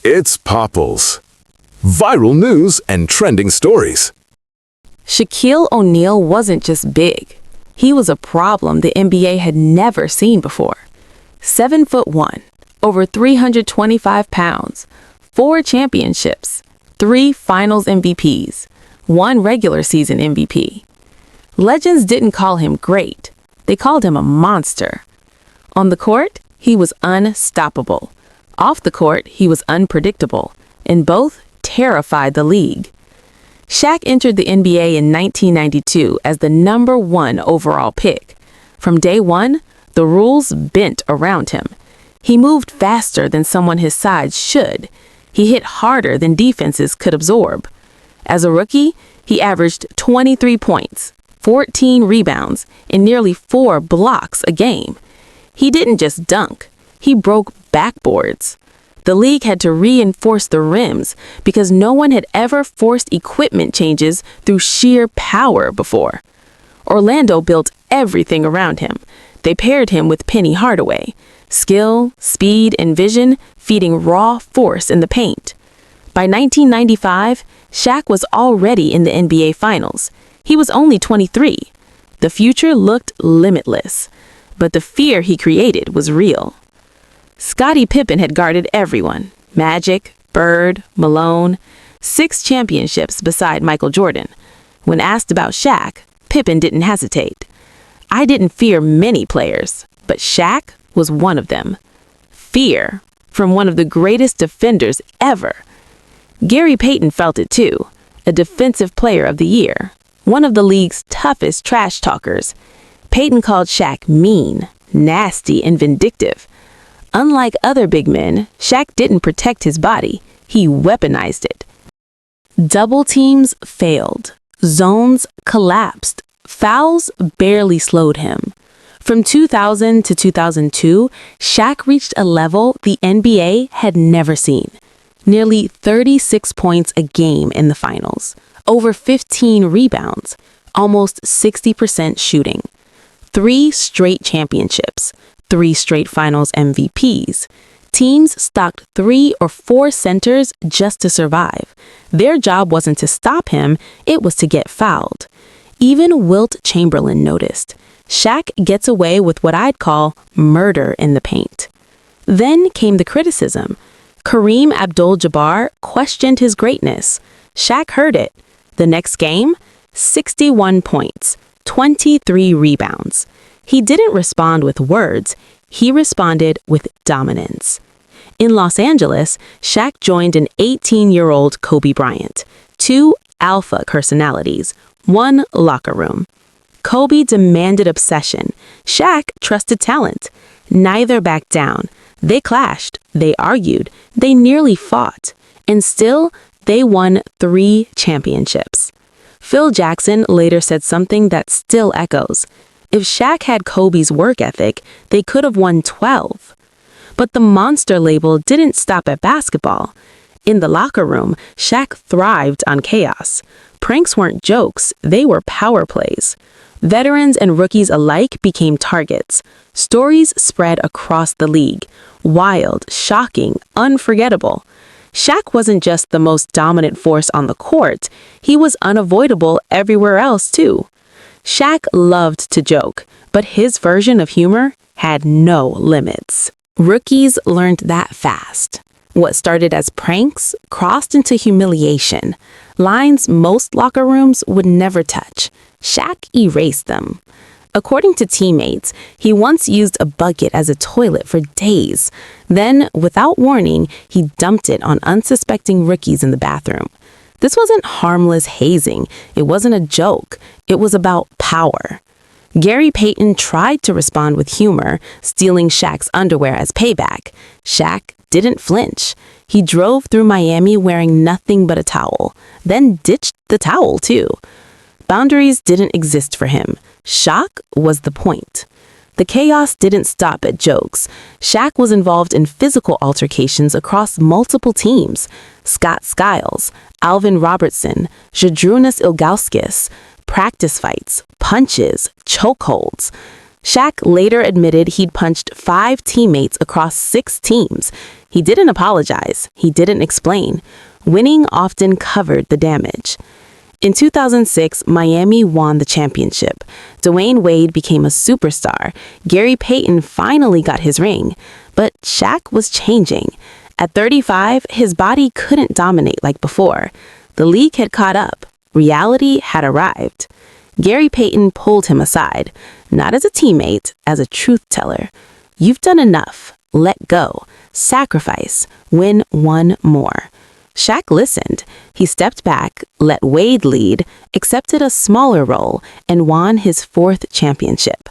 It's Popples. Viral news and trending stories. Shaquille O'Neal wasn't just big. He was a problem the NBA had never seen before. 7'1", over 325 pounds, 4 championships, 3 finals MVPs, 1 regular season MVP. Legends didn't call him great. They called him a monster. On the court, he was unstoppable. Off the court, he was unpredictable, and both terrified the league. Shaq entered the NBA in 1992 as the #1 overall pick. From day one, the rules bent around him. He moved faster than someone his size should. He hit harder than defenses could absorb. As a rookie, he averaged 23 points, 14 rebounds, and nearly 4 blocks a game. He didn't just dunk, he broke backboards. The league had to reinforce the rims because no one had ever forced equipment changes through sheer power before. Orlando built everything around him. They paired him with Penny Hardaway. Skill, speed, and vision feeding raw force in the paint. By 1995, Shaq was already in the NBA Finals. He was only 23. The future looked limitless, but the fear he created was real. Scottie Pippen had guarded everyone. Magic, Bird, Malone, 6 championships beside Michael Jordan. When asked about Shaq, Pippen didn't hesitate. I didn't fear many players, but Shaq was one of them. Fear from one of the greatest defenders ever. Gary Payton felt it too, a defensive player of the year, one of the league's toughest trash talkers. Payton called Shaq mean, nasty, and vindictive. Unlike other big men, Shaq didn't protect his body, he weaponized it. Double teams failed. Zones collapsed. Fouls barely slowed him. From 2000 to 2002, Shaq reached a level the NBA had never seen. Nearly 36 points a game in the finals, over 15 rebounds, almost 60% shooting. 3 straight championships, 3 straight finals MVPs. Teams stocked 3 or 4 centers just to survive. Their job wasn't to stop him, it was to get fouled. Even Wilt Chamberlain noticed. Shaq gets away with what I'd call murder in the paint. Then came the criticism. Kareem Abdul-Jabbar questioned his greatness. Shaq heard it. The next game, 61 points, 23 rebounds. He didn't respond with words, he responded with dominance. In Los Angeles, Shaq joined an 18-year-old Kobe Bryant, 2 alpha personalities, 1 locker room. Kobe demanded obsession. Shaq trusted talent. Neither backed down. They clashed, they argued, they nearly fought, and still, they won 3 championships. Phil Jackson later said something that still echoes. If Shaq had Kobe's work ethic, they could have won 12. But the monster label didn't stop at basketball. In the locker room, Shaq thrived on chaos. Pranks weren't jokes, they were power plays. Veterans and rookies alike became targets. Stories spread across the league. Wild, shocking, unforgettable. Shaq wasn't just the most dominant force on the court, he was unavoidable everywhere else too. Shaq loved to joke, but his version of humor had no limits. Rookies learned that fast. What started as pranks crossed into humiliation. Lines most locker rooms would never touch. Shaq erased them. According to teammates, he once used a bucket as a toilet for days. Then, without warning, he dumped it on unsuspecting rookies in the bathroom. This wasn't harmless hazing. It wasn't a joke. It was about power. Gary Payton tried to respond with humor, stealing Shaq's underwear as payback. Shaq didn't flinch. He drove through Miami wearing nothing but a towel, then ditched the towel too. Boundaries didn't exist for him. Shock was the point. The chaos didn't stop at jokes. Shaq was involved in physical altercations across multiple teams. Scott Skiles, Alvin Robertson, Zydrunas Ilgauskas, practice fights, punches, chokeholds. Shaq later admitted he'd punched 5 teammates across 6 teams. He didn't apologize. He didn't explain. Winning often covered the damage. In 2006, Miami won the championship. Dwayne Wade became a superstar. Gary Payton finally got his ring. But Shaq was changing. At 35, his body couldn't dominate like before. The league had caught up. Reality had arrived. Gary Payton pulled him aside, not as a teammate, as a truth teller. You've done enough. Let go. Sacrifice. Win one more. Shaq listened. He stepped back, let Wade lead, accepted a smaller role, and won his 4th championship.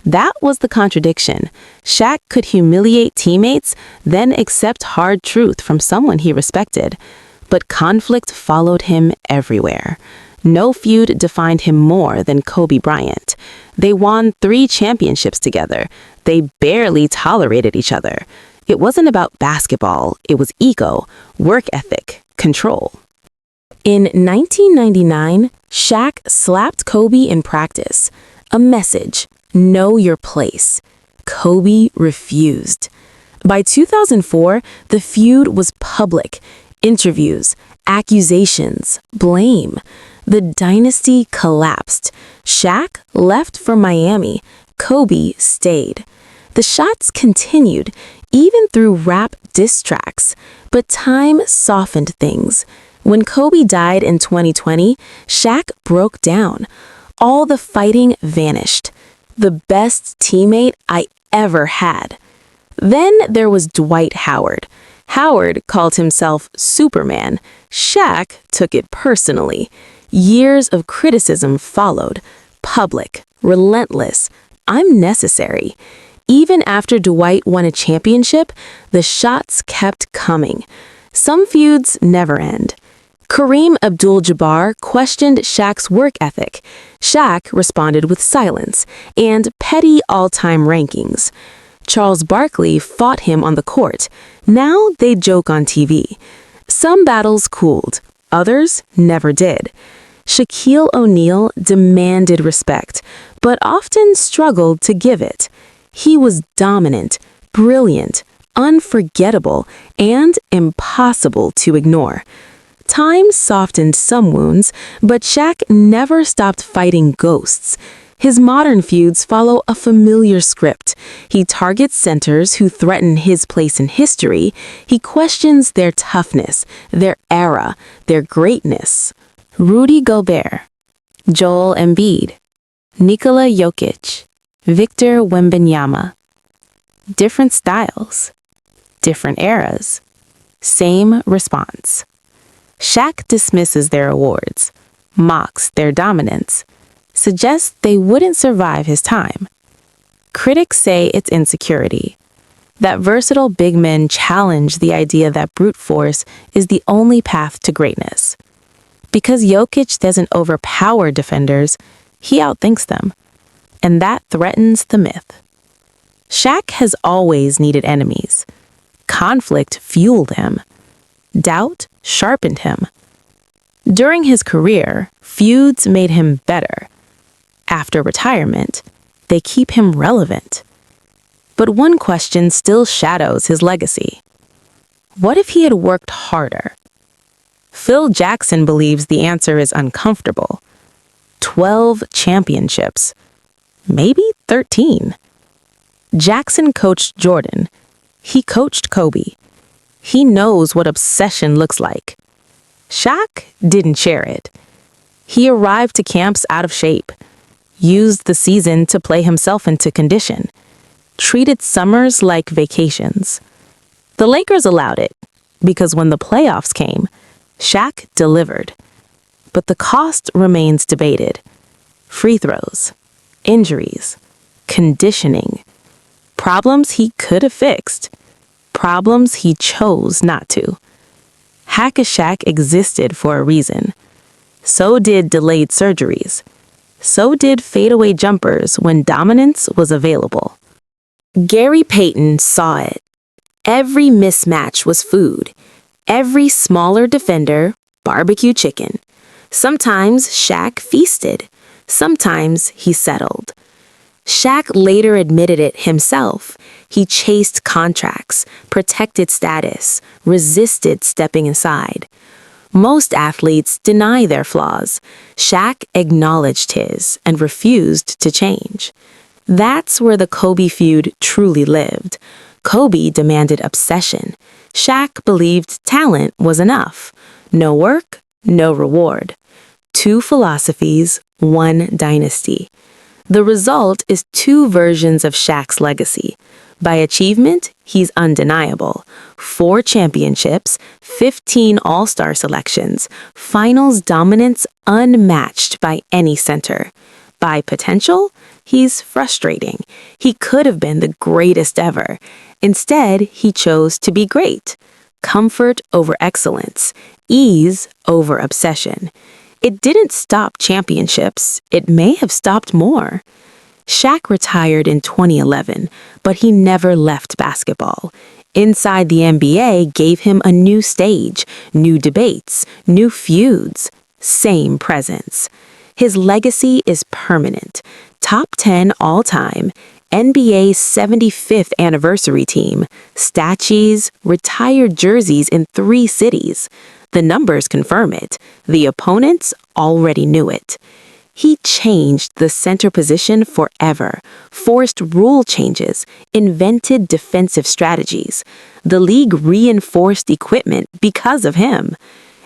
That was the contradiction. Shaq could humiliate teammates, then accept hard truth from someone he respected. But conflict followed him everywhere. No feud defined him more than Kobe Bryant. They won 3 championships together. They barely tolerated each other. It wasn't about basketball. It was ego, work ethic, control. In 1999, Shaq slapped Kobe in practice. A message, know your place. Kobe refused. By 2004, the feud was public. Interviews, accusations, blame. The dynasty collapsed. Shaq left for Miami. Kobe stayed. The shots continued, even through rap diss tracks. But time softened things. When Kobe died in 2020, Shaq broke down. All the fighting vanished. The best teammate I ever had. Then there was Dwight Howard. Howard called himself Superman. Shaq took it personally. Years of criticism followed. Public, relentless, I'm necessary. Even after Dwight won a championship, the shots kept coming. Some feuds never end. Kareem Abdul-Jabbar questioned Shaq's work ethic. Shaq responded with silence and petty all-time rankings. Charles Barkley fought him on the court. Now they joke on TV. Some battles cooled, others never did. Shaquille O'Neal demanded respect, but often struggled to give it. He was dominant, brilliant, unforgettable, and impossible to ignore. Time softened some wounds, but Shaq never stopped fighting ghosts. His modern feuds follow a familiar script. He targets centers who threaten his place in history. He questions their toughness, their era, their greatness. Rudy Gobert, Joel Embiid, Nikola Jokic, Victor Wembanyama. Different styles, different eras, same response. Shaq dismisses their awards, mocks their dominance, suggests they wouldn't survive his time. Critics say it's insecurity. That versatile big men challenge the idea that brute force is the only path to greatness. Because Jokic doesn't overpower defenders, he outthinks them. And that threatens the myth. Shaq has always needed enemies. Conflict fueled him. Doubt sharpened him. During his career, feuds made him better. After retirement, they keep him relevant. But one question still shadows his legacy. What if he had worked harder? Phil Jackson believes the answer is uncomfortable. 12 championships. Maybe 13. Jackson coached Jordan. He coached Kobe. He knows what obsession looks like. Shaq didn't share it. He arrived to camps out of shape, used the season to play himself into condition, treated summers like vacations. The Lakers allowed it, because when the playoffs came, Shaq delivered. But the cost remains debated. Free throws, injuries, conditioning, problems he could have fixed, problems he chose not to. Hack-a-Shaq existed for a reason. So did delayed surgeries. So did fadeaway jumpers when dominance was available. Gary Payton saw it. Every mismatch was food. Every smaller defender, barbecue chicken. Sometimes Shaq feasted. Sometimes he settled. Shaq later admitted it himself. He chased contracts, protected status, resisted stepping aside. Most athletes deny their flaws. Shaq acknowledged his and refused to change. That's where the Kobe feud truly lived. Kobe demanded obsession. Shaq believed talent was enough. No work, no reward. Two philosophies, one dynasty. The result is two versions of Shaq's legacy. By achievement, he's undeniable. 4 championships, 15 All-Star selections, finals dominance unmatched by any center. By potential, he's frustrating. He could have been the greatest ever. Instead, he chose to be great. Comfort over excellence, ease over obsession. It didn't stop championships. It may have stopped more. Shaq retired in 2011, but he never left basketball. Inside the NBA gave him a new stage, new debates, new feuds, same presence. His legacy is permanent. Top 10 all-time, NBA's 75th anniversary team, statues, retired jerseys in 3 cities. The numbers confirm it. The opponents already knew it. He changed the center position forever, forced rule changes, invented defensive strategies. The league reinforced equipment because of him.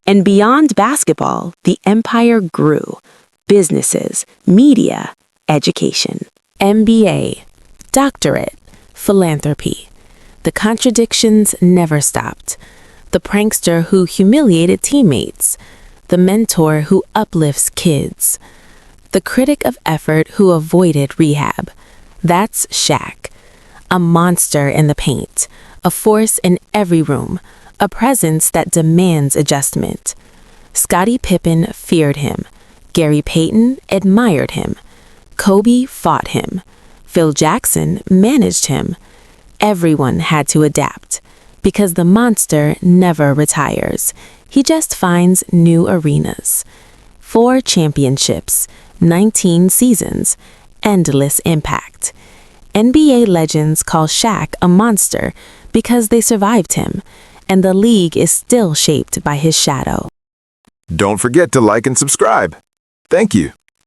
And beyond basketball, the empire grew. Businesses, media, education. MBA, doctorate, philanthropy. The contradictions never stopped. The prankster who humiliated teammates. The mentor who uplifts kids. The critic of effort who avoided rehab. That's Shaq. A monster in the paint. A force in every room. A presence that demands adjustment. Scottie Pippen feared him. Gary Payton admired him. Kobe fought him. Phil Jackson managed him. Everyone had to adapt. Because the monster never retires. He just finds new arenas. 4 championships, 19 seasons, endless impact. NBA legends call Shaq a monster because they survived him, and the league is still shaped by his shadow. Don't forget to like and subscribe. Thank you.